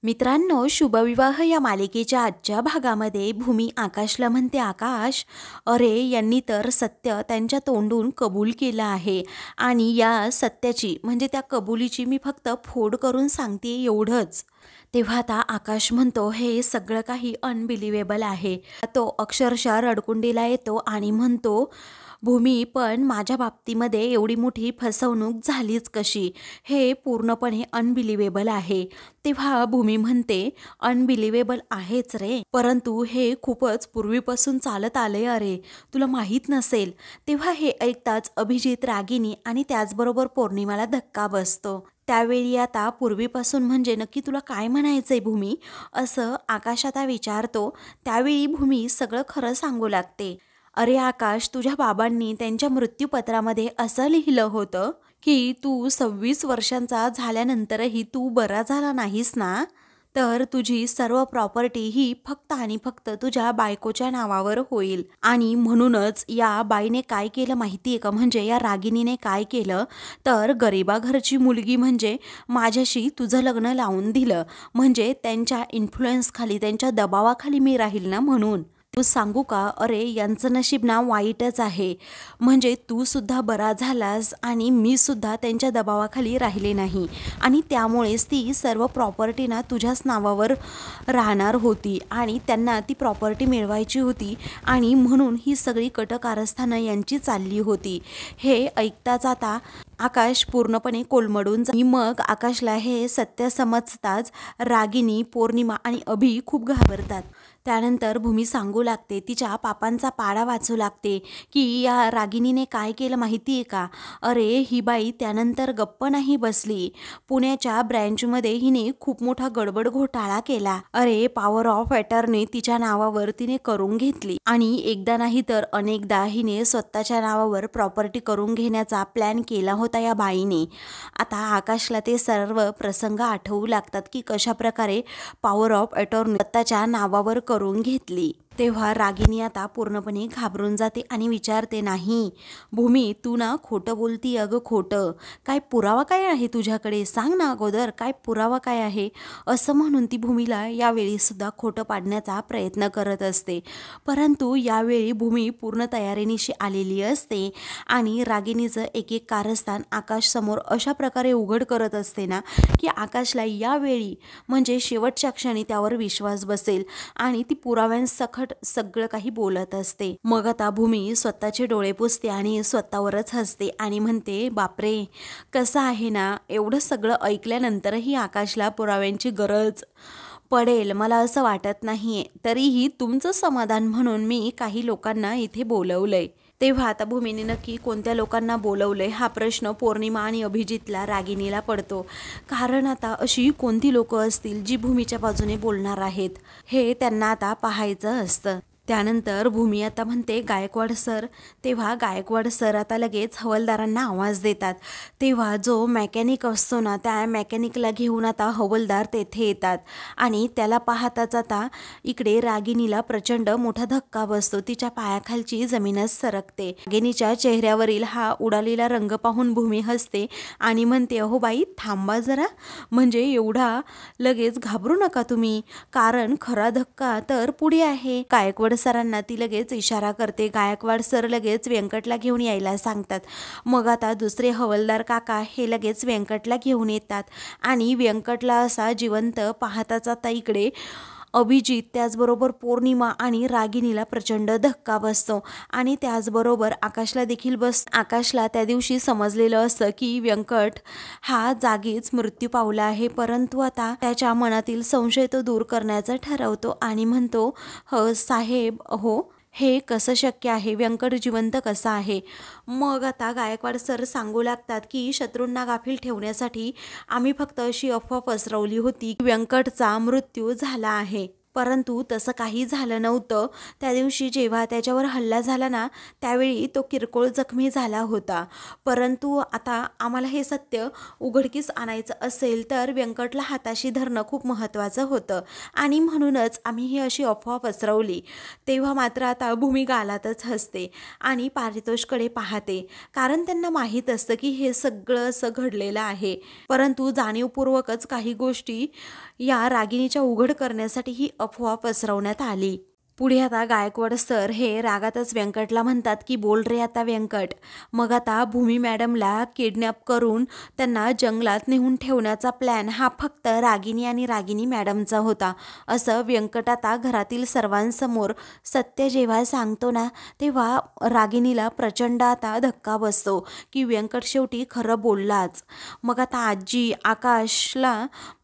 मित्रांनो, शुभविवाह या मालिकेच्या आजच्या भागामध्ये भूमी आकाशला म्हणते, आकाश, अरे यांनी तर सत्य त्यांच्या तोंडून कबूल केलं आहे आणि या सत्याची म्हणजे त्या कबुलीची मी फक्त फोड करून सांगते एवढंच. तेव्हा आता आकाश म्हणतो, हे सगळं काही अनबिलिव्हेबल आहे. तो अक्षरशः रडकुंडीला येतो आणि म्हणतो, भूमी, पण माझ्या बाबतीमध्ये एवढी मोठी फसवणूक झालीच कशी? हे पूर्णपणे अनबिलिव्हेबल आहे. तेव्हा भूमी म्हणते, अनबिलिव्हेबल आहेच रे, परंतु हे खूपच पूर्वीपासून चालत आले. अरे तुला माहीत नसेल. तेव्हा हे ऐकताच अभिजित, रागिनी आणि त्याचबरोबर पौर्णिमाला धक्का बसतो. त्यावेळी आता पूर्वीपासून म्हणजे नक्की तुला काय म्हणायचंय भूमी, असं आकाश आता विचारतो. त्यावेळी भूमी सगळं खरं सांगू लागते. अरे आकाश, तुझ्या बाबांनी त्यांच्या मृत्यूपत्रामध्ये असं लिहिलं होतं की तू 26 वर्षांचा झाल्यानंतरही तू बरा झाला नाहीस ना, तर तुझी सर्व प्रॉपर्टी ही फक्त आणि फक्त तुझ्या बायकोच्या नावावर होईल. आणि म्हणूनच या बाईने काय केलं माहिती आहे का, म्हणजे या रागिनीने काय केलं, तर गरिबा घरची मुलगी म्हणजे माझ्याशी तुझं लग्न लावून दिलं, म्हणजे त्यांच्या इन्फ्लुएन्सखाली, त्यांच्या दबावाखाली मी राहील ना म्हणून. तू सांगू का, अरे यांचं नशीब ना वाईटच आहे. म्हणजे तू सुद्धा बरा झालास आणि मी सुद्धा त्यांच्या दबावाखाली राहिले नाही आणि त्यामुळेच ती सर्व प्रॉपर्टी ना तुझ्याच नावावर राहणार होती आणि त्यांना ती प्रॉपर्टी मिळवायची होती आणि म्हणून ही सगळी कटकारस्थानं यांची चालली होती. हे ऐकताच आता आकाश पूर्णपणे कोलमडून मग आकाशला हे सत्य समजताच रागिनी, पौर्णिमा आणि अभि खूप घाबरतात. त्यानंतर भूमी सांगू लागते, तिच्या पापांचा पाडा वाचू लागते की या रागिनीने काय केलं माहिती आहे का. अरे ही बाई त्यानंतर गप्प नाही बसली. पुण्याच्या ब्रँचमध्ये हिने खूप मोठा गडबड घोटाळा केला. अरे पॉवर ऑफ अटर्नी तिच्या नावावर तिने करून घेतली आणि एकदा नाही तर अनेकदा हिने स्वतःच्या नावावर प्रॉपर्टी करून घेण्याचा प्लॅन केला होता या बाईने. आता आकाशला ते सर्व प्रसंग आठवू लागतात की कशा प्रकारे पॉवर ऑफ अटर्नी स्वतःच्या नावावर करून घेतली. तेव्हा रागिनी आता पूर्णपणे घाबरून जाते आणि विचारते, नाही भूमी, तू ना खोटं बोलती. अगं खोटं काय, पुरावा काय आहे तुझ्याकडे, सांग ना अगोदर, काय पुरावा काय आहे, असं म्हणून ती भूमीला यावेळी सुद्धा खोटं पाडण्याचा प्रयत्न करत असते. परंतु यावेळी भूमी पूर्ण तयारीनिशी आलेली असते आणि रागिनीचं एक एक कारस्थान आकाश समोर अशा प्रकारे उघड करत असते ना की आकाशला यावेळी म्हणजे शेवटच्या क्षणी त्यावर विश्वास बसेल आणि ती पुराव्यांसकट सगळं काही बोलत असते. मग आता भूमी स्वतःचे डोळे पुसते आणि स्वतःवरच हसते आणि म्हणते, बापरे, कसं आहे ना, एवढं सगळं ऐकल्यानंतरही आकाशला पुराव्यांची गरज पडेल मला असं वाटत नाहीये. तरीही तुमचं समाधान म्हणून मी काही लोकांना इथे बोलवलंय. तेव्हा आता भूमीने नक्की कोणत्या लोकांना बोलवलंय हा प्रश्न पौर्णिमा आणि अभिजितला, रागिनीला पडतो. कारण आता अशी कोणती लोकं असतील जी भूमीच्या बाजूने बोलणार आहेत, हे त्यांना आता पाहायचं असतं. त्यानंतर भूमी आता म्हणते, गायकवाड सर. तेव्हा गायकवाड सर आता लगेच हवालदारांना आवाज देतात. तेव्हा जो मेकॅनिक असतो ना, त्या मेकॅनिकला घेऊन आता हवालदार तेथे येतात आणि त्याला पाहताच आता इकडे रागिनीला प्रचंड मोठा धक्का बसतो. तिच्या पायाखालची जमीनच सरकते. रागिनीच्या चेहऱ्यावरील हा उडालेला रंग पाहून भूमी हसते आणि म्हणते, अहो बाई, थांबा जरा, म्हणजे एवढा लगेच घाबरू नका तुम्ही, कारण खरा धक्का तर पुढे आहे. गायकवाड सरांना ती लगेच इशारा करते. गायकवाड सर लगेच व्यंकटला घेऊन यायला सांगतात. मग आता दुसरे हवालदार काका हे लगेच व्यंकटला घेऊन येतात आणि व्यंकटला असा जिवंत पाहताच आता इकडे अभिजित, त्याचबरोबर पौर्णिमा आणि रागिनीला प्रचंड धक्का बसतो आणि त्याचबरोबर आकाशला देखील आकाशला त्या दिवशी समजलेलं असतं की व्यंकट हा जागीच मृत्यू पावला आहे. परंतु आता त्याच्या मनातील संशय तो दूर करण्याचं ठरवतो आणि म्हणतो, साहेब, हो, हे कसं शक्य आहे, व्यंकट जिवंत कसा आहे. मग आता गायकवाड सर सांगू लागतात की शत्रूंना गाफील ठेवण्यासाठी आम्ही फक्त अशी अफवा पसरवली होती की व्यंकटचा मृत्यू झाला आहे. परंतु तसं काही झालं नव्हतं. त्या दिवशी जेव्हा त्याच्यावर हल्ला झाला ना, त्यावेळी तो किरकोळ जखमी झाला होता. परंतु आता आम्हाला हे सत्य उघडकीस आणायचं असेल तर व्यंकटला हाताशी धरणं खूप महत्त्वाचं होतं आणि म्हणूनच आम्ही ही अशी अफवा पसरवली. तेव्हा मात्र आता भूमी गालातच हसते आणि पारितोषकडे पाहते, कारण त्यांना माहीत असतं की हे सगळं असं घडलेलं आहे. परंतु जाणीवपूर्वकच काही गोष्टी या रागिणीच्या उघड करण्यासाठी ही अफवा पसरवण्यात आली. पुढे आता गायकवाड सर हे रागातच व्यंकटला म्हणतात की बोल रे आता व्यंकट. मग आता भूमी मॅडमला किडनॅप करून त्यांना जंगलात नेऊन ठेवण्याचा प्लॅन हा फक्त रागिनी आणि रागिनी मॅडमचा होता, असं व्यंकट आता घरातील सर्वांसमोर सत्य जेव्हा सांगतो ना, तेव्हा रागिनीला प्रचंड आता धक्का बसतो की व्यंकट शेवटी खरं बोललाच. मग आता आजी आकाशला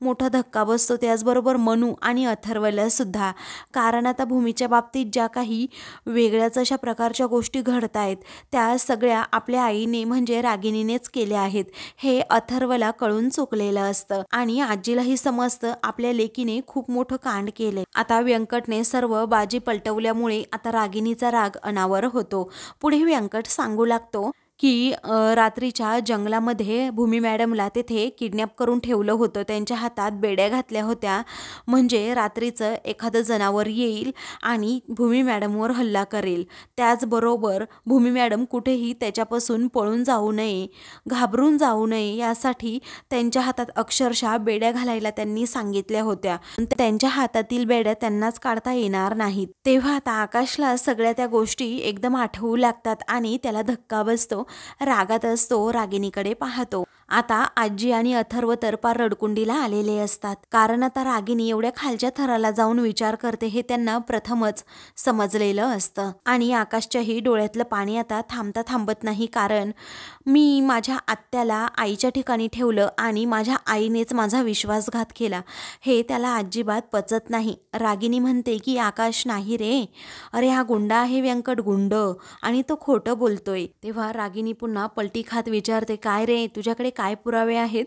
मोठा धक्का बसतो, त्याचबरोबर मनू आणि अथर्वला सुद्धा. कारण आता भूमीच्या बाबतीत ज्या काही वेगळ्याच अशा प्रकारच्या गोष्टी घडत आहेत त्या सगळ्या आपल्या आईने म्हणजे रागिणीनेच केल्या आहेत, हे अथर्वला कळून चुकलेलं असतं आणि आजीलाही समजतं आपल्या लेकीने खूप मोठं कांड केले. आता व्यंकटने सर्व बाजी पलटवल्यामुळे आता रागिणीचा राग अनावर होतो. पुढे व्यंकट सांगू लागतो की रात्रीच्या जंगलामध्ये भूमी मॅडमला तेथे किडनॅप करून ठेवलं होतं. त्यांच्या हातात बेड्या घातल्या होत्या, म्हणजे रात्रीचं एखादं जनावर येईल आणि भूमी मॅडमवर हल्ला करेल. त्याचबरोबर भूमी मॅडम कुठेही त्याच्यापासून पळून जाऊ नये, घाबरून जाऊ नये, यासाठी त्यांच्या हातात अक्षरशः बेड्या घालायला त्यांनी सांगितल्या होत्या. त्यांच्या हातातील बेड्या त्यांनाच काढता येणार नाहीत. तेव्हा आता आकाशला सगळ्या त्या गोष्टी एकदम आठवू लागतात आणि त्याला धक्का बसतो. रागातच तो रागिणीकडे पाहतो. आता आजी आणि अथर्व तर पार रडकुंडीला आलेले असतात, कारण आता रागिणी एवढ्या खालच्या थराला जाऊन विचार करते हे त्यांना प्रथमच समजलेलं असतं. आणि आकाशच्याही डोळ्यातलं पाणी आता थांबता थांबत नाही, कारण मी माझ्या आत्याला आईच्या ठिकाणी ठेवलं आणि माझ्या आईनेच माझा विश्वासघात केला, हे त्याला अजिबात पचत नाही. रागिणी म्हणते की आकाश नाही रे, अरे हा गुंडा आहे व्यंकट, गुंड, आणि तो खोटं बोलतोय. तेव्हा रागिणी पुन्हा पलटी खात विचारते काय रे, तुझ्याकडे काय पुरावे आहेत?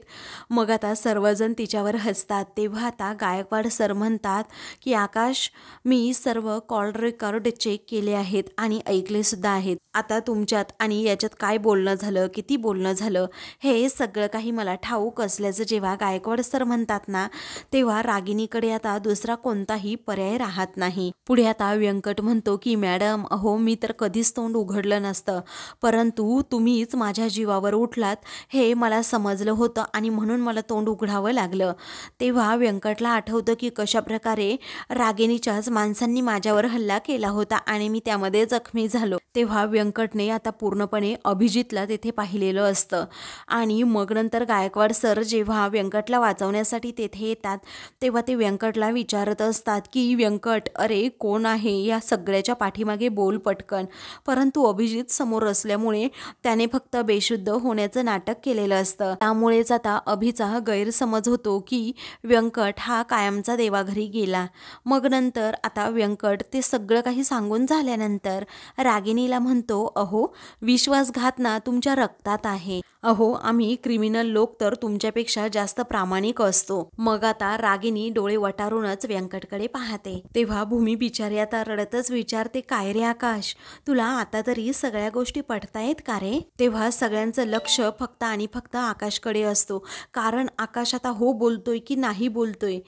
मग आता सर्वजण तिच्यावर हसतात. तेव्हा आता गायकवाड सर म्हणतात की आकाश, मी सर्व कॉल रेकॉर्ड चेक केले आहेत आणि ऐकले सुद्धा आहेत. आता तुमच्यात आणि याच्यात काय बोलणं झालं, किती बोलणं झालं, हे सगळं काही मला ठाऊक असल्याचं जेव्हा गायकवाड सर म्हणतात ना, तेव्हा रागिणीकडे आता दुसरा कोणताही पर्याय राहत नाही. पुढे आता व्यंकट म्हणतो की मॅडम, अहो मी तर कधीच तोंड उघडलं नसतं, परंतु तुम्हीच माझ्या जीवावर उठलात हे मला समजलं होतं आणि म्हणून मला तोंड उघडावं लागलं. तेव्हा व्यंकटला आठवतं की कशा प्रकारे रागिणीच्याच माणसांनी माझ्यावर हल्ला केला होता आणि मी त्यामध्ये जखमी झालो. तेव्हा व्यंकटने आता पूर्णपणे अभिजितला तेथे पाहिलेलं असतं आणि मग नंतर गायकवाड सर जेव्हा व्यंकटला वाचवण्यासाठी तेथे येतात तेव्हा ते व्यंकटला विचारत असतात की व्यंकट, अरे कोण आहे या सगळ्याच्या पाठीमागे, बोल पटकन. परंतु अभिजित समोर असल्यामुळे त्याने फक्त बेशुद्ध होण्याचं नाटक केलेलं असतं. त्यामुळेच आता अभिचा गैरसमज होतो की व्यंकट हा कायमचा देवाघरी गेला. मग नंतर आता व्यंकट ते सगळं काही सांगून झाल्यानंतर रागिणीला म्हणतो, अहो विश्वासघात ना तुमच्या रक्तात आहे. अहो आम्ही क्रिमिनल लोक तर तुमच्यापेक्षा जास्त प्रामाणिक असतो. मग आता रागिणी डोळे वटारूनच व्यंकटकडे पाहते. तेव्हा भूमी बिचारी आता रडतच विचारते, काय रे आकाश, तुला आता तरी सगळ्या गोष्टी पटतायत का रे? तेव्हा सगळ्यांचं लक्ष फक्त आणि फक्त आकाशकडे असतो, कारण आकाश आता हो बोलतोय की नाही बोलतोय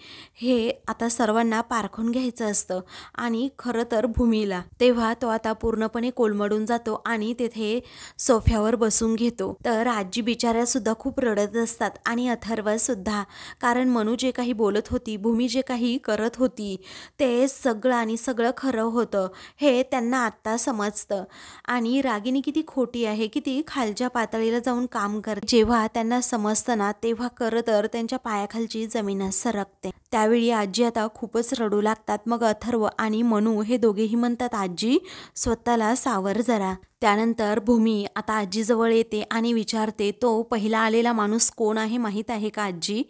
हे आता सर्वांना पारखून घ्यायचं असतं आणि खरं तर भूमीला. तेव्हा तो आता पूर्णपणे कोलमडून जातो आणि तेथे सोफ्यावर बसून घेतो. तर आजी बिचाऱ्या सुद्धा खूप रडत असतात आणि अथर्व सुद्धा, कारण मनू जे काही बोलत होती, भूमी जे काही करत होती ते सगळं आणि सगळं खरं होतं हे त्यांना आत्ता समजतं. आणि रागिणी किती खोटी आहे, किती खालच्या पातळीला जाऊन काम करते, जेव्हा त्यांना समजतं ना तेव्हा खरं तर त्यांच्या पायाखालची जमीनच सरकते. त्यावेळी आजी आता खूपच रडू लागतात. मग अथर्व आणि मनू हे दोघेही म्हणतात, आजी स्वतःला सावर जरा. त्यानंतर भूमी आता आजीजवळ येते आणि विचारते, तो पहिला आलेला माणूस कोण आहे माहीत आहे का आजी?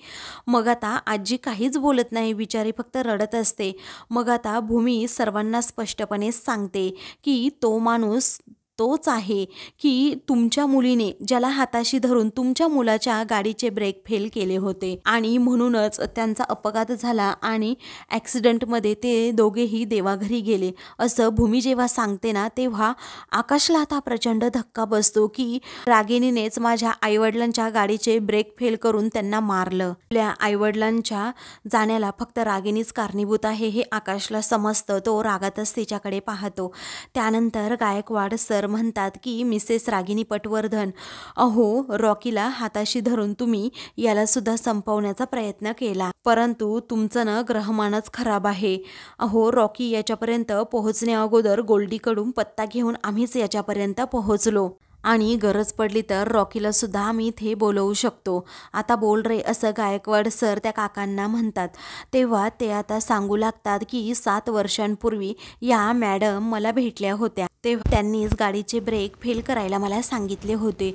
मग आता आजी काहीच बोलत नाही, बिचारी फक्त रडत असते. मग आता भूमी सर्वांना स्पष्टपणे सांगते की तो माणूस तोच आहे की तुमच्या मुलीने ज्याला हाताशी धरून तुमच्या मुलाच्या गाडीचे ब्रेक फेल केले होते आणि म्हणूनच त्यांचा अपघात झाला आणि ॲक्सिडेंटमध्ये ते दोघेही देवाघरी गेले असं भूमी जेव्हा सांगते ना, तेव्हा आकाशला आता प्रचंड धक्का बसतो की रागिणीनेच माझ्या आईवडिलांच्या गाडीचे ब्रेक फेल करून त्यांना मारलं. आपल्या आईवडिलांच्या जाण्याला फक्त रागिणीच कारणीभूत आहे हे आकाशला समजतं. तो रागातच तिच्याकडे पाहतो. त्यानंतर गायकवाड सर म्हणतात की मिसेस रागिणी पटवर्धन, अहो रॉकीला हाताशी धरून तुम्ही याला सुद्धा संपवण्याचा प्रयत्न केला, परंतु तुमचं ना ग्रहमानच खराब आहे. अहो रॉकी याच्यापर्यंत पोहोचण्या अगोदर गोल्डीकडून पत्ता घेऊन आम्हीच याच्यापर्यंत पोहोचलो आणि गरज पडली तर रॉकीला सुद्धा आम्ही इथे बोलवू शकतो. आता बोल रे, असं गायकवाड सर त्या काकांना म्हणतात. तेव्हा ते आता सांगू लागतात की 7 वर्षांपूर्वी या मॅडम मला भेटल्या होत्या. तेव्हा त्यांनीच गाडीचे ब्रेक फेल करायला मला सांगितले होते.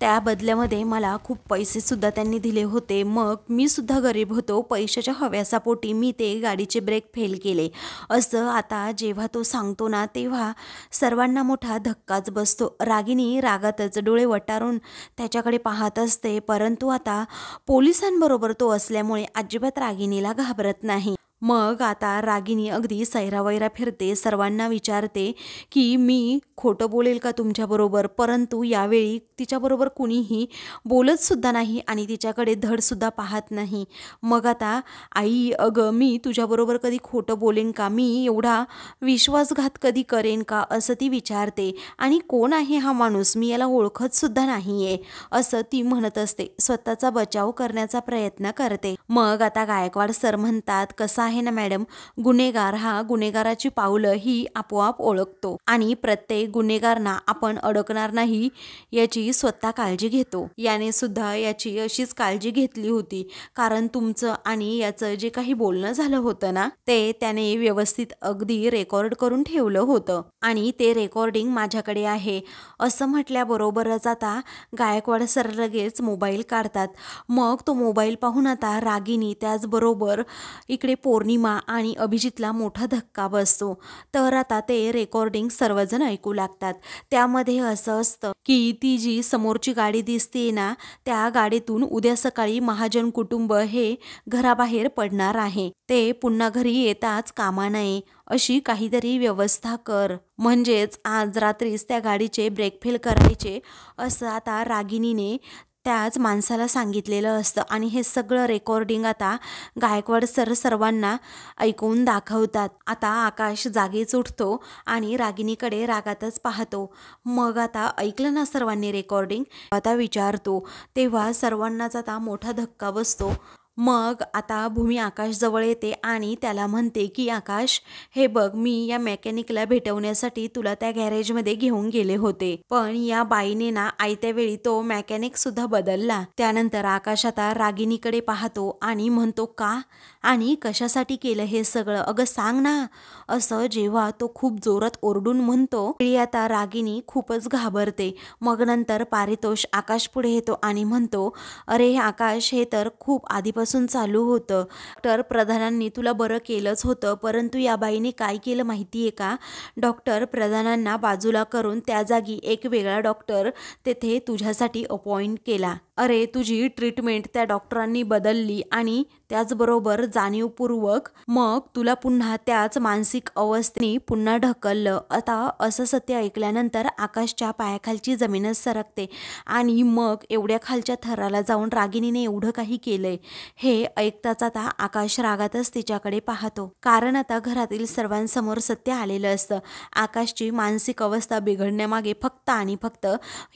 त्या बदल्यामध्ये मला खूप पैसे सुद्धा त्यांनी दिले होते. मग मी सुद्धा गरीब होतो, पैशाच्या हव्यासापोटी मी ते गाडीचे ब्रेक फेल केले. असं आता जेव्हा तो सांगतो ना, तेव्हा सर्वांना मोठा धक्काच बसतो. रागिणी रागातच डोळे वटारून त्याच्याकडे पाहत असते, परंतु आता पोलिसांबरोबर तो असल्यामुळे अजिबात रागिणीला घाबरत नाही. मग आता रागिणी अगदी सैरावैरा फिरते, सर्वांना विचारते की मी खोटं बोलेल का तुमच्याबरोबर, परंतु यावेळी तिच्याबरोबर कुणीही बोलत सुद्धा नाही आणि तिच्याकडे धडसुद्धा पाहत नाही. मग आता आई, अगं मी तुझ्याबरोबर कधी खोटं बोलेन का, मी एवढा विश्वासघात कधी करेन का, असं ती विचारते. आणि कोण आहे हा माणूस, मी याला ओळखत सुद्धा नाही आहे, असं ती म्हणत असते. स्वतःचा बचाव करण्याचा प्रयत्न करते. मग आता गायकवाड सर म्हणतात, कसं आहे ना मॅडम, गुन्हेगार हा गुन्हेगाराची पावलं ही आपोआप ओळखतो आणि प्रत्येक गुन्हेगारांना आपण अडकणार नाही याची स्वतः काळजी घेतो. याने सुद्धा याची अशीच काळजी घेतली होती, कारण तुमचं आणि याचं जे काही बोलणं झालं होतं ना, ते त्याने व्यवस्थित अगदी रेकॉर्ड करून ठेवलं होतं आणि ते रेकॉर्डिंग माझ्याकडे आहे. असं म्हटल्याबरोबरच आता गायकवाड सर लगेच मोबाईल काढतात. मग तो मोबाईल पाहून आता रागिणी, त्याचबरोबर इकडे पौर्णिमा आणि अभिजितला मोठा धक्का बसतो. तर आता ते रेकॉर्डिंग सर्वजण ऐकू लागतात. त्यामध्ये असं असतं की ती जी समोरची गाडी दिसते ना, त्या गाडीतून उद्या सकाळी महाजन कुटुंब हे घराबाहेर पडणार आहे. ते पुन्हा घरी येताच कामा नये अशी काहीतरी व्यवस्था कर, म्हणजेच आज रात्रीच त्या गाडीचे ब्रेक फेल करायचे, असं आता रागिणीने त्याच माणसाला सांगितलेलं असतं. आणि हे सगळं रेकॉर्डिंग आता गायकवाड सर सर्वांना ऐकून दाखवतात. आता आकाश जागीच उठतो आणि रागिणीकडे रागातच पाहतो. मग आता ऐकलं ना सर्वांनी रेकॉर्डिंग, आता विचारतो. तेव्हा सर्वांनाच आता मोठा धक्का बसतो. मग आता भूमी आकाशजवळ येते आणि त्याला म्हणते की आकाश, हे बघ, मी या मेकॅनिकला भेटवण्यासाठी तुला त्या गॅरेजमध्ये घेऊन गेले होते, पण या बाईने ना आयत्या वेळी तो मेकॅनिक सुद्धा बदलला. त्यानंतर आकाश आता रागिणीकडे पाहतो आणि म्हणतो, का आणि कशासाठी केलं हे सगळं, अगं सांग ना, असं जेव्हा तो खूप जोरात ओरडून म्हणतो, ती आता रागिणी खूपच घाबरते. मग नंतर पारितोष आकाश पुढे येतो आणि म्हणतो, अरे आकाश, हे तर खूप आधीपासून चालू होतं. डॉक्टर प्रधानांनी तुला बरं केलंच होतं, परंतु या बाईने काय केलं माहितीये का, डॉक्टर प्रधानांना बाजूला करून त्या जागी एक वेगळा डॉक्टर तेथे तुझ्यासाठी अपॉइंट केला. अरे तुझी ट्रीटमेंट त्या डॉक्टरांनी बदलली आणि त्याचबरोबर जाणीवपूर्वक मग तुला पुन्हा त्याच मानसिक अवस्थेने पुन्हा ढकललं. आता असं सत्य ऐकल्यानंतर आकाशच्या पायाखालची जमीनच सरकते आणि मग एवढ्या खालच्या थराला जाऊन रागिणीने एवढं काही केलंय हे ऐकताच आता आकाश रागातच तिच्याकडे पाहतो, कारण आता घरातील सर्वांसमोर सत्य आलेलं असतं. आकाशची मानसिक अवस्था बिघडण्यामागे फक्त आणि फक्त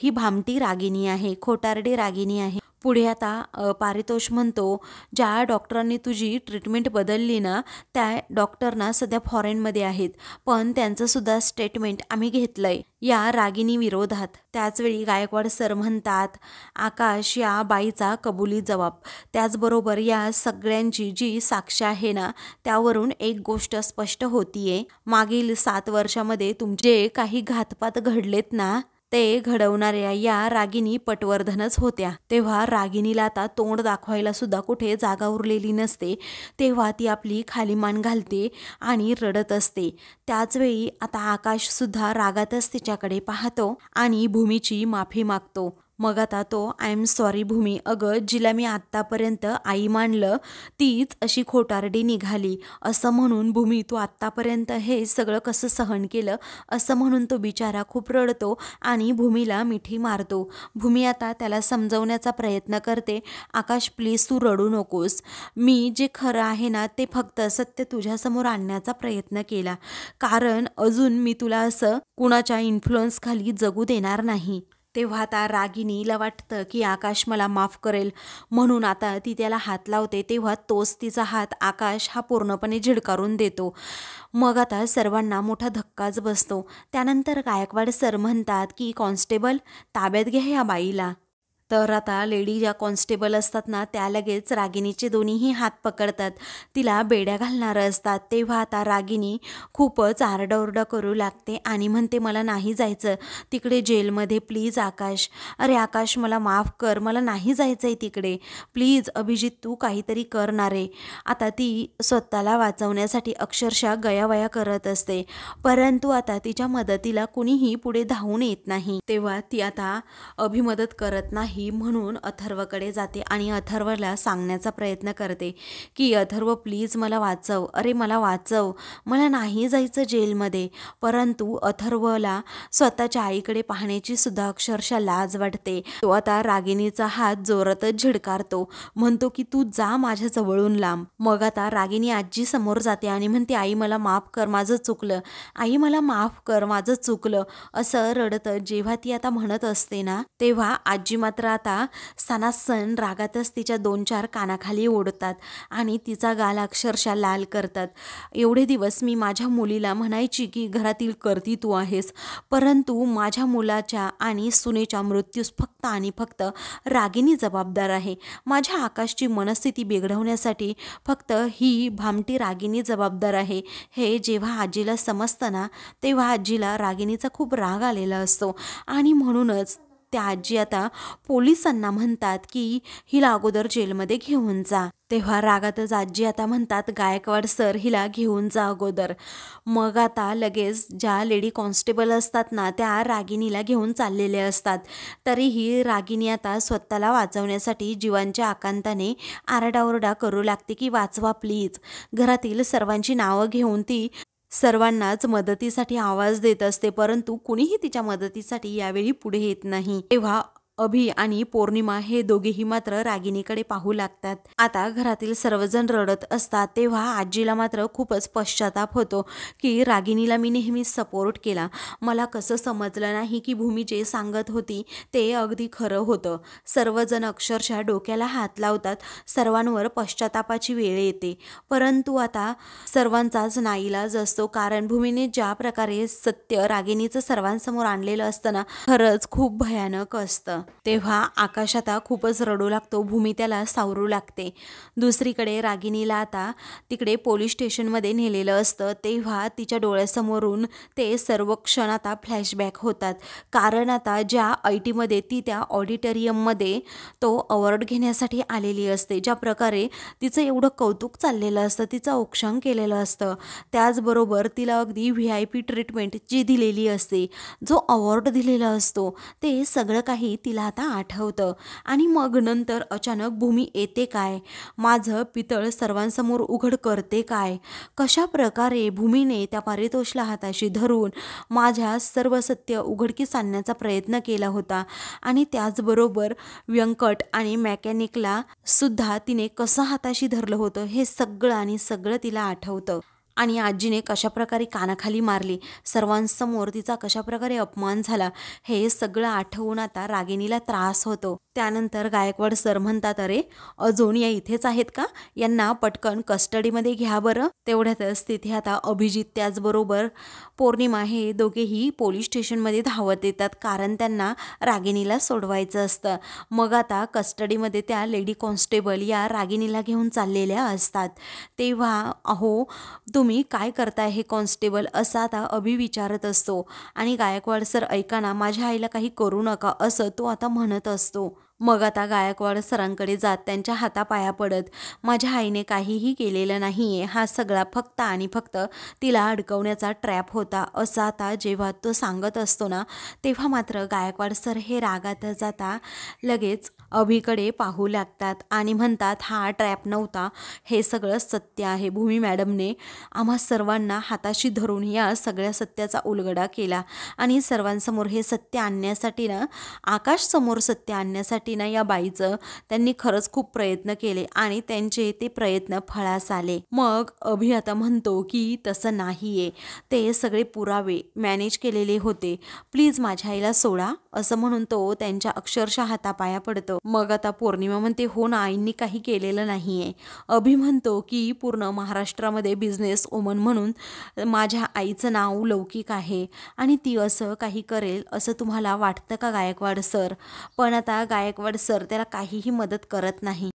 ही भामटी रागिणी आहे, खोटारडी रागिणी आहे. पुढे आता पारितोष म्हणतो, ज्या डॉक्टरांनी तुझी ट्रीटमेंट बदलली ना, त्या डॉक्टरना सध्या फॉरेनमध्ये आहेत, पण त्यांचं सुद्धा स्टेटमेंट आम्ही घेतलंय या रागिणी विरोधात. त्याचवेळी गायकवाड सर म्हणतात, आकाश, या बाईचा कबुली जबाब, त्याचबरोबर या सगळ्यांची जी साक्ष आहे ना, त्यावरून एक गोष्ट स्पष्ट होतीये, मागील 7 वर्षामध्ये तुमचे काही घातपात घडलेत ना, ते घडवणाऱ्या या रागिनी पटवर्धनच होत्या. तेव्हा रागिनीला आता तोंड दाखवायला सुद्धा कुठे जागा उरलेली नसते. तेव्हा ती आपली खाली मान घालते आणि रडत असते. त्याचवेळी आता आकाश सुद्धा रागातच तिच्याकडे पाहतो आणि भूमीची माफी मागतो. मग आता तो आय एम सॉरी भूमी, अगं जिला मी आत्तापर्यंत आई मानलं तीच अशी खोटारडी निघाली असं म्हणून. भूमी, तू आत्तापर्यंत हे सगळं कसं सहन केलं असं म्हणून तो बिचारा खूप रडतो आणि भूमीला मिठी मारतो. भूमी आता त्याला समजवण्याचा प्रयत्न करते. आकाश प्लीज तू रडू नकोस. मी जे खरं आहे ना ते फक्त सत्य तुझ्यासमोर आणण्याचा प्रयत्न केला, कारण अजून मी तुला असं कुणाच्या इन्फ्लुअन्सखाली जगू देणार नाही. तेव्हा आता रागिनीला वाटतं की आकाश मला माफ करेल, म्हणून आता ती त्याला हात लावते. तेव्हा तोच तिचा हात आकाश हा पूर्णपणे झिडकारून देतो. मग आता सर्वांना मोठा धक्काच बसतो. त्यानंतर गायकवाड सर म्हणतात की कॉन्स्टेबल ताब्यात घ्या या बाईला. तर आता लेडी ज्या कॉन्स्टेबल असतात ना त्या लगेच रागिनीचे दोन्हीही हात पकडतात, तिला बेड्या घालणार असतात. तेव्हा आता रागिनी खूपच आरडाओरडा करू लागते आणि म्हणते मला नाही जायचं तिकडे जेलमध्ये, प्लीज आकाश, अरे आकाश मला माफ कर, मला नाही जायचं आहे तिकडे, प्लीज अभिजित तू काहीतरी करणार आहे. आता ती स्वतःला वाचवण्यासाठी अक्षरशः गयावया करत असते, परंतु आता तिच्या मदतीला कुणीही पुढे धावून येत नाही. तेव्हा ती आता अभिमदत करत नाही म्हणून अथर्वकडे जाते आणि अथर्वला सांगण्याचा प्रयत्न करते की अथर्व प्लीज मला वाचव, अरे मला वाचव, मला नाही जायचं जेलमध्ये. परंतु अथर्वला स्वतःच्या आईकडे पाहण्याची सुद्धा अक्षरशः लाज वाटते. तो आता रागिनीचा हात जोरातच झिडकारतो, म्हणतो की तू जा माझ्या जवळून लांब. मग आता रागिनी आजी समोर जाते आणि म्हणते आई मला माफ कर, माझं चुकलं, आई मला माफ कर, माझं चुकलं, असं रडत जेव्हा ती आता म्हणत असते ना तेव्हा आजी मात्र आता सणासण रागातच तिच्या 2-4 कानाखाली ओढतात आणि तिचा गाल अक्षरशः लाल करतात. एवढे दिवस मी माझ्या मुलीला म्हणायची की घरातील करती तू आहेस, परंतु माझ्या मुलाच्या आणि सुनेच्या मृत्यूस फक्त आणि फक्त रागिनी जबाबदार आहे. माझ्या आकाशची मनस्थिती बिघडवण्यासाठी फक्त ही भामटी रागिनी जबाबदार आहे. हे जेव्हा आजीला समजतं ना तेव्हा आजीला रागिनीचा खूप राग आलेला असतो आणि म्हणूनच त्या आजी आता पोलिसांना म्हणतात की हिला अगोदर जेलमध्ये घेऊन जा. तेव्हा रागातच आजी आता म्हणतात गायकवाड सर हिला घेऊन जा अगोदर. मग आता लगेच ज्या लेडी कॉन्स्टेबल असतात ना त्या रागिनीला घेऊन चाललेले असतात. तरीही रागिनी आता स्वतःला वाचवण्यासाठी जीवांच्या आकांताने आरडाओरडा करू लागते की वाचवा प्लीज. घरातील सर्वांची नावं घेऊन ती सर्वांनाच मदतीसाठी आवाज देत असते, परंतु कुणीही तिच्या मदतीसाठी यावेळी पुढे येत नाही. तेव्हा अभि आणि पौर्णिमा हे दोघेही मात्र रागिनीकडे पाहू लागतात. आता घरातील सर्वजण रडत असतात. तेव्हा आजीला मात्र खूपच पश्चाताप होतो की रागिनीला मी नेहमी सपोर्ट केला, मला कसं समजलं नाही की भूमी जे सांगत होती ते अगदी खरं होतं. सर्वजण अक्षरशः डोक्याला हात लावतात. सर्वांवर पश्चातापाची वेळ येते, परंतु आता सर्वांचाच नाईलाज असतो, कारण भूमीने ज्या प्रकारे सत्य रागिनीचं सर्वांसमोर आणलेलं असतं ना खरंच खूप भयानक असतं. तेव्हा आकाश आता खूपच रडू लागतो. भूमी त्याला सावरू लागते. दुसरीकडे रागिनीला आता तिकडे पोलीस स्टेशनमध्ये नेलेलं असतं. तेव्हा तिच्या डोळ्यासमोरून ते सर्व क्षण आता फ्लॅशबॅक होतात, कारण आता ज्या ITमध्ये ती त्या ऑडिटोरियममध्ये तो अवॉर्ड घेण्यासाठी आलेली असते, ज्या प्रकारे तिचं एवढं कौतुक चाललेलं असतं, तिचं औक्षण केलेलं असतं, त्याचबरोबर तिला अगदी VIP ट्रीटमेंट जी दिलेली असते, जो अवॉर्ड दिलेला असतो, ते सगळं काही तिला आता आठवतं. आणि मग नंतर अचानक भूमी येते काय, माझं पितळ सर्वांसमोर उघड करते काय, कशा प्रकारे भूमीने त्या पारितोषला हाताशी धरून माझ्या सर्व सत्य उघडकीस आणण्याचा प्रयत्न केला होता, आणि त्याचबरोबर व्यंकट आणि मेकॅनिकला सुद्धा तिने कसं हाताशी धरलं होतं हे सगळं आणि सगळं तिला आठवतं. आणि आजीने कशाप्रकारे कानाखाली मारली, सर्वांसमोर तिचा कशाप्रकारे अपमान झाला, हे सगळं आठवून आता रागिनीला त्रास होतो. त्यानंतर गायकवाड सर म्हणतात, अरे अजून या इथेच आहेत का, यांना पटकन कस्टडीमध्ये घ्या बरं. तेवढ्यातच तिथे आता अभिजित त्याचबरोबर पौर्णिमा हे दोघेही पोलीस स्टेशनमध्ये धावत येतात, कारण त्यांना रागिणीला सोडवायचं असतं. मग आता कस्टडीमध्ये त्या लेडी कॉन्स्टेबल या रागिणीला घेऊन चाललेल्या असतात. तेव्हा अहो तुम्ही काय करताय हे कॉन्स्टेबल, असं आता अभि विचारत असतो. आणि गायकवाड सर ऐका ना, माझ्या आईला काही करू नका, असं तो आता म्हणत असतो. मग आता गायकवाड सरांकडे जात त्यांच्या हातापाया पडत, माझ्या आईने काहीही केलेलं नाहीये, हा सगळा फक्त आणि फक्त तिला अडकवण्याचा ट्रॅप होता, असं आता जेव्हा तो सांगत असतो ना, तेव्हा मात्र गायकवाड सर हे रागात जाता लगेच अभिकडे पाहू लागतात आणि म्हणतात, हा ट्रॅप नव्हता, हे सगळं सत्य आहे. भूमी मॅडमने आम्हा सर्वांना हाताशी धरून या सगळ्या सत्याचा उलगडा केला आणि सर्वांसमोर हे सत्य आणण्यासाठी ना, आकाश समोर सत्य आणण्यासाठी ना, या बाईचं त्यांनी खरंच खूप प्रयत्न केले आणि त्यांचे ते प्रयत्न फळास आले. मग अभि आता म्हणतो की तसं नाहीये, ते सगळे पुरावे मॅनेज केलेले होते, प्लीज माझ्या आईला सोडा, असं म्हणून तो त्यांच्या अक्षरशः हातापाया पडतो. मग आता पौर्णिमा म्हणते, हो ना, आईंनी काही केलेलं नाहीये. अभि म्हणतो की पूर्ण महाराष्ट्रामध्ये बिझनेस वुमन म्हणून माझ्या आईचं नाव लौकिक आहे आणि ती असं काही करेल असं तुम्हाला वाटतं का गायकवाड सर. पण आता गायकवाड सर त्याला काहीही मदत करत नाही.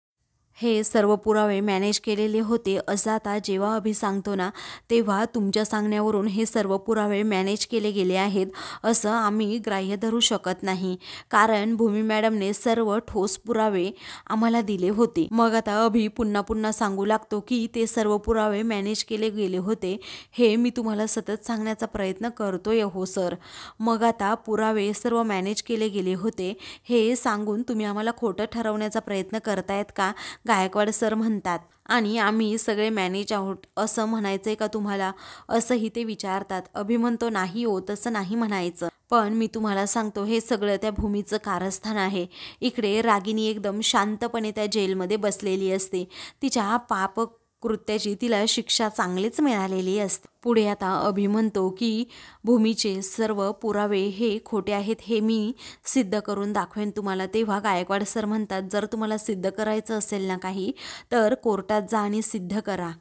हे सर्व पुरावे मॅनेज केलेले होते असं आता जेव्हा अभि सांगतो ना, तेव्हा तुमच्या सांगण्यावरून हे सर्व पुरावे मॅनेज केले गेले आहेत असं आम्ही ग्राह्य धरू शकत नाही, कारण भूमी मॅडमने सर्व ठोस पुरावे आम्हाला दिले होते. मग आता अभि पुन्हा पुन्हा सांगू लागतो की ते सर्व पुरावे मॅनेज केले गेले होते, हे मी तुम्हाला सतत सांगण्याचा प्रयत्न करतोय हो सर. मग आता पुरावे सर्व मॅनेज केले गेले होते हे सांगून तुम्ही आम्हाला खोटं ठरवण्याचा प्रयत्न करतायत का, गायकवाड सर म्हणतात. आणि आम्ही सगळे मॅनेज आहोत असं म्हणायचंय का तुम्हाला, असंही ते विचारतात. अभि म्हणतो, नाही हो, तसं नाही म्हणायचं, पण मी तुम्हाला सांगतो हे सगळं त्या भूमीचं कारस्थान आहे. इकडे रागिनी एकदम शांतपणे त्या जेलमध्ये बसलेली असते, तिच्या पाप कृत्याची तिला शिक्षा चांगलीच मिळालेली असते. पुढे आता अभि म्हणतो की भूमीचे सर्व पुरावे हे खोटे आहेत, हे मी सिद्ध करून दाखवेन तुम्हाला. तेव्हा गायकवाड सर म्हणतात, जर तुम्हाला सिद्ध करायचं असेल ना काही, तर कोर्टात जा आणि सिद्ध करा,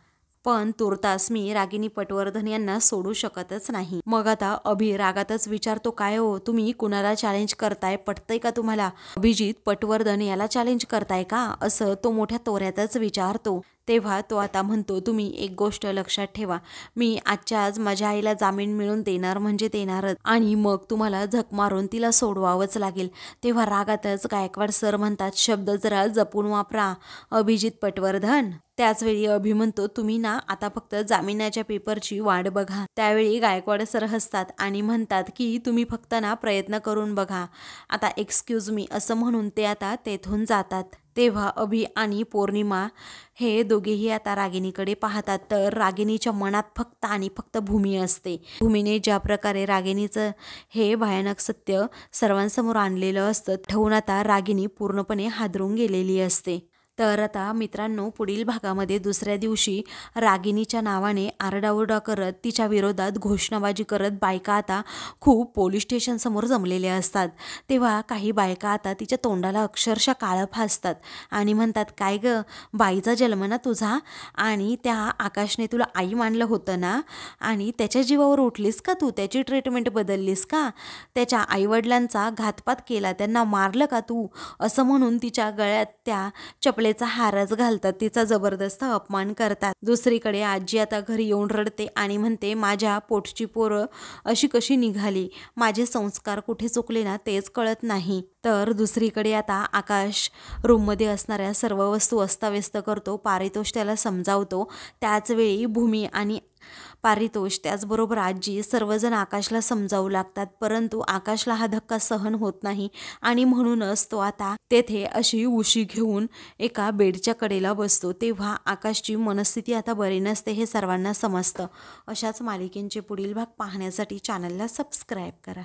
पण तुर्तास मी रागिनी पटवर्धन यांना सोडू शकतच नाही. मग आता अभि रागातच विचारतो, काय हो तुम्ही कुणाला चॅलेंज करताय, पटतंय का तुम्हाला, अभिजित पटवर्धन याला चॅलेंज करताय का, असं तो मोठ्या तोऱ्यातच विचारतो. तेव्हा तो आता म्हणतो, तुम्ही एक गोष्ट लक्षात ठेवा, मी आजच्या आज माझ्या आईला जामीन मिळवून देणार म्हणजे देणारच, आणि मग तुम्हाला झक मारून तिला सोडवावंच लागेल. तेव्हा रागातच गायकवाड सर म्हणतात, शब्द जरा जपून वापरा अभिजित पटवर्धन. त्याचवेळी अभि म्हणतो, तुम्ही ना आता फक्त जामिनाच्या पेपरची वाट बघा. त्यावेळी गायकवाड सर हसतात आणि म्हणतात की तुम्ही फक्त ना प्रयत्न करून बघा, आता एक्सक्यूज मी, असं म्हणून ते आता तेथून जातात. तेव्हा अभि आणि पौर्णिमा हे दोघेही आता रागिणीकडे पाहतात, तर रागिणीच्या मनात फक्त आणि फक्त भूमी असते. भूमीने ज्या प्रकारे रागिणीचं हे भयानक सत्य सर्वांसमोर आणलेलं असतं, ठेवून आता रागिणी पूर्णपणे हादरून गेलेली असते. तर आता मित्रांनो, पुढील भागामध्ये दुसऱ्या दिवशी रागिणीच्या नावाने आरडाओरडा करत, तिच्या विरोधात घोषणाबाजी करत बायका आता खूप पोलीस स्टेशनसमोर जमलेल्या असतात. तेव्हा काही बायका आता तिच्या तोंडाला अक्षरशः काळं फासतात आणि म्हणतात, काय ग बाईचा जन्म ना तुझा, आणि त्या आकाशने तुला आई मानलं होतं ना, आणि त्याच्या जीवावर उठलीस का तू, त्याची ट्रीटमेंट बदललीस का, त्याच्या आईवडिलांचा घातपात केला, त्यांना मारलं का तू, असं म्हणून तिच्या गळ्यात त्या चपलेचा हारच घालतात, तिचा जबरदस्त अपमान करतात. दुसरीकडे आजी आता घरी येऊन रडते आणि म्हणते, माझ्या पोटची पोरं अशी कशी निघाली, माझे संस्कार कुठे चुकले ना तेच कळत नाही. तर दुसरीकडे आता आकाश रूममध्ये असणाऱ्या सर्व वस्तू अस्ताव्यस्त करतो, पारितोष त्याला समजावतो. त्याचवेळी भूमी आणि पारितोष त्याचबरोबर आजी सर्वजण आकाशला समजावू लागतात, परंतु आकाशला हा धक्का सहन होत नाही आणि म्हणूनच तो आता तेथे अशी उशी घेऊन एका बेडच्या कडेला बसतो. तेव्हा आकाशची मनस्थिती आता बरी नसते हे सर्वांना समजतं. अशाच मालिकेंचे पुढील भाग पाहण्यासाठी चॅनलला सबस्क्राईब करा.